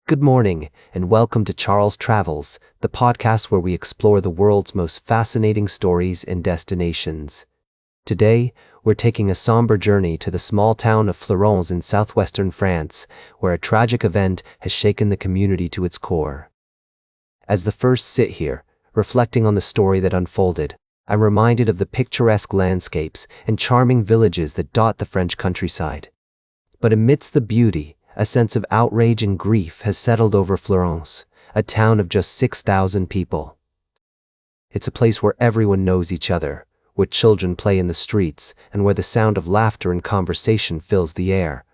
Good morning, and welcome to Charles Travels, the podcast where we explore the world's most fascinating stories and destinations. Today, we're taking a somber journey to the small town of Fleurance in southwestern France, where a tragic event has shaken the community to its core. As the first sit here, reflecting on the story that unfolded, I'm reminded of the picturesque landscapes and charming villages that dot the French countryside. But amidst the beauty, a sense of outrage and grief has settled over Fleurance, a town of just 6,000 people. It's a place where everyone knows each other, where children play in the streets, and where the sound of laughter and conversation fills the air.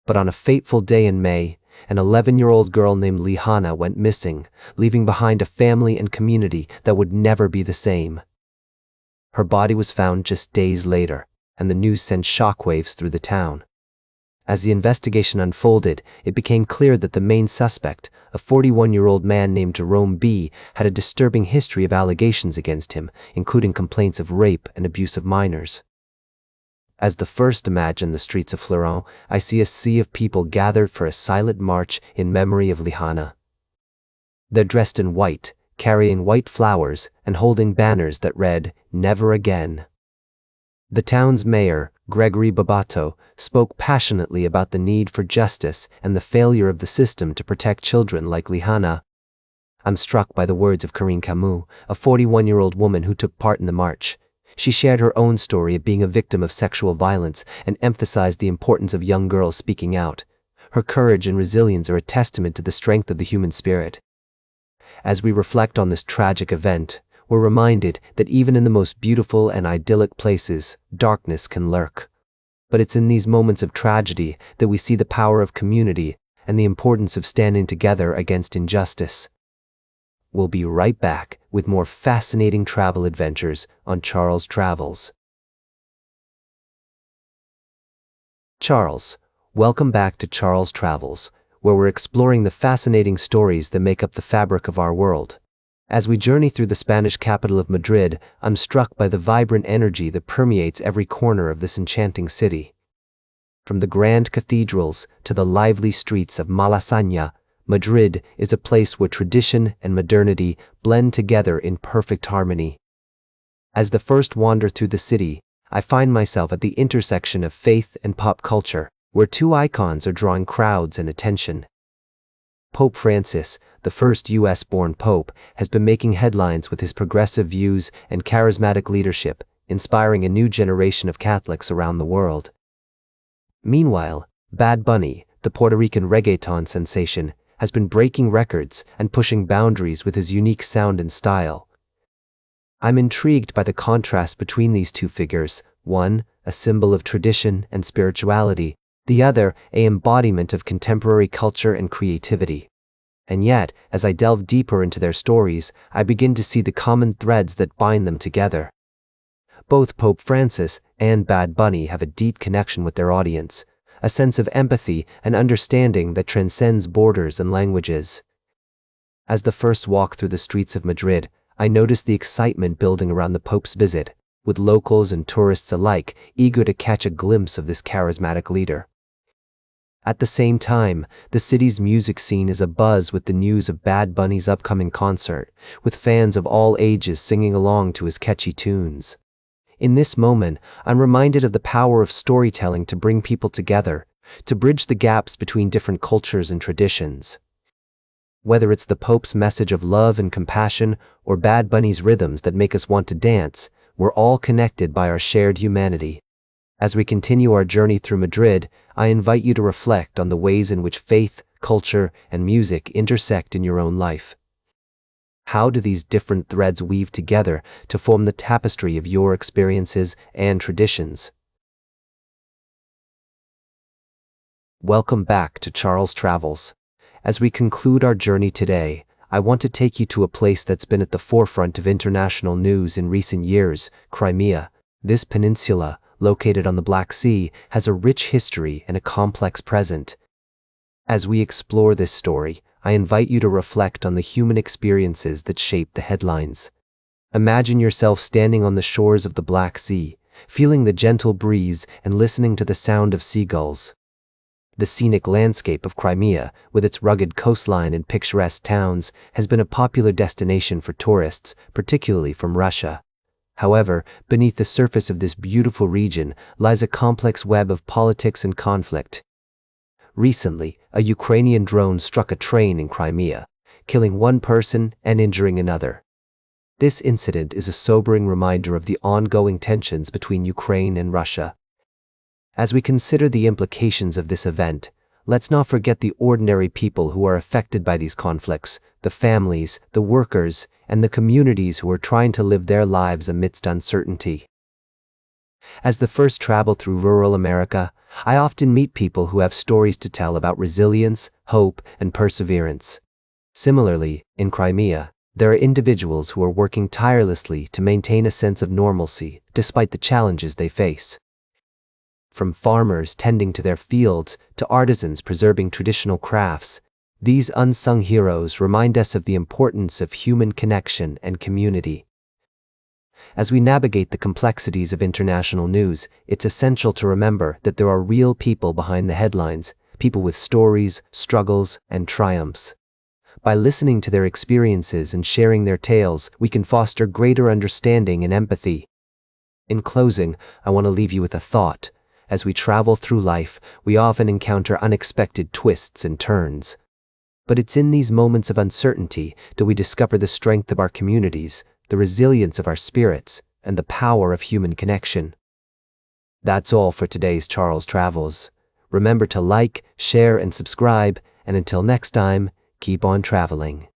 But on a fateful day in May, an 11-year-old girl named Lihanna went missing, leaving behind a family and community that would never be the same. Her body was found just days later, and the news sent shockwaves through the town. As the investigation unfolded, it became clear that the main suspect, a 41-year-old man named Jerome B., had a disturbing history of allegations against him, including complaints of rape and abuse of minors. As the first imagine the streets of Fleurance, I see a sea of people gathered for a silent march in memory of Lihanna. They're dressed in white, carrying white flowers, and holding banners that read, "Never Again." The town's mayor, Gregory Babato, spoke passionately about the need for justice and the failure of the system to protect children like Lihanna. I'm struck by the words of Corinne Camus, a 41-year-old woman who took part in the march. She shared her own story of being a victim of sexual violence and emphasized the importance of young girls speaking out. Her courage and resilience are a testament to the strength of the human spirit. As we reflect on this tragic event, we're reminded that even in the most beautiful and idyllic places, darkness can lurk. But it's in these moments of tragedy that we see the power of community and the importance of standing together against injustice. We'll be right back with more fascinating travel adventures on Charles Travels. Charles, welcome back to Charles Travels, where we're exploring the fascinating stories that make up the fabric of our world. As we journey through the Spanish capital of Madrid, I'm struck by the vibrant energy that permeates every corner of this enchanting city. From the grand cathedrals to the lively streets of Malasaña, Madrid is a place where tradition and modernity blend together in perfect harmony. As the first wander through the city, I find myself at the intersection of faith and pop culture, where two icons are drawing crowds and attention. Pope Francis, the first U.S.-born pope, has been making headlines with his progressive views and charismatic leadership, inspiring a new generation of Catholics around the world. Meanwhile, Bad Bunny, the Puerto Rican reggaeton sensation, has been breaking records and pushing boundaries with his unique sound and style. I'm intrigued by the contrast between these two figures, one, a symbol of tradition and spirituality, the other, an embodiment of contemporary culture and creativity. And yet, as I delve deeper into their stories, I begin to see the common threads that bind them together. Both Pope Francis and Bad Bunny have a deep connection with their audience, a sense of empathy and understanding that transcends borders and languages. As the first walk through the streets of Madrid, I notice the excitement building around the Pope's visit, with locals and tourists alike eager to catch a glimpse of this charismatic leader. At the same time, the city's music scene is abuzz with the news of Bad Bunny's upcoming concert, with fans of all ages singing along to his catchy tunes. In this moment, I'm reminded of the power of storytelling to bring people together, to bridge the gaps between different cultures and traditions. Whether it's the Pope's message of love and compassion or Bad Bunny's rhythms that make us want to dance, we're all connected by our shared humanity. As we continue our journey through Madrid, I invite you to reflect on the ways in which faith, culture, and music intersect in your own life. How do these different threads weave together to form the tapestry of your experiences and traditions? Welcome back to Charles Travels. As we conclude our journey today, I want to take you to a place that's been at the forefront of international news in recent years, Crimea. This peninsula, located on the Black Sea, has a rich history and a complex present. As we explore this story, I invite you to reflect on the human experiences that shape the headlines. Imagine yourself standing on the shores of the Black Sea, feeling the gentle breeze and listening to the sound of seagulls. The scenic landscape of Crimea, with its rugged coastline and picturesque towns, has been a popular destination for tourists, particularly from Russia. However, beneath the surface of this beautiful region lies a complex web of politics and conflict. Recently, a Ukrainian drone struck a train in Crimea, killing one person and injuring another. This incident is a sobering reminder of the ongoing tensions between Ukraine and Russia. As we consider the implications of this event, let's not forget the ordinary people who are affected by these conflicts, the families, the workers, and the communities who are trying to live their lives amidst uncertainty. As the first travel through rural America, I often meet people who have stories to tell about resilience, hope, and perseverance. Similarly, in Crimea, there are individuals who are working tirelessly to maintain a sense of normalcy despite the challenges they face. From farmers tending to their fields to artisans preserving traditional crafts, these unsung heroes remind us of the importance of human connection and community. As we navigate the complexities of international news, it's essential to remember that there are real people behind the headlines, people with stories, struggles, and triumphs. By listening to their experiences and sharing their tales, we can foster greater understanding and empathy. In closing, I want to leave you with a thought. As we travel through life, we often encounter unexpected twists and turns. But it's in these moments of uncertainty that we discover the strength of our communities, the resilience of our spirits, and the power of human connection. That's all for today's Charles Travels. Remember to like, share, and subscribe, and until next time, keep on traveling.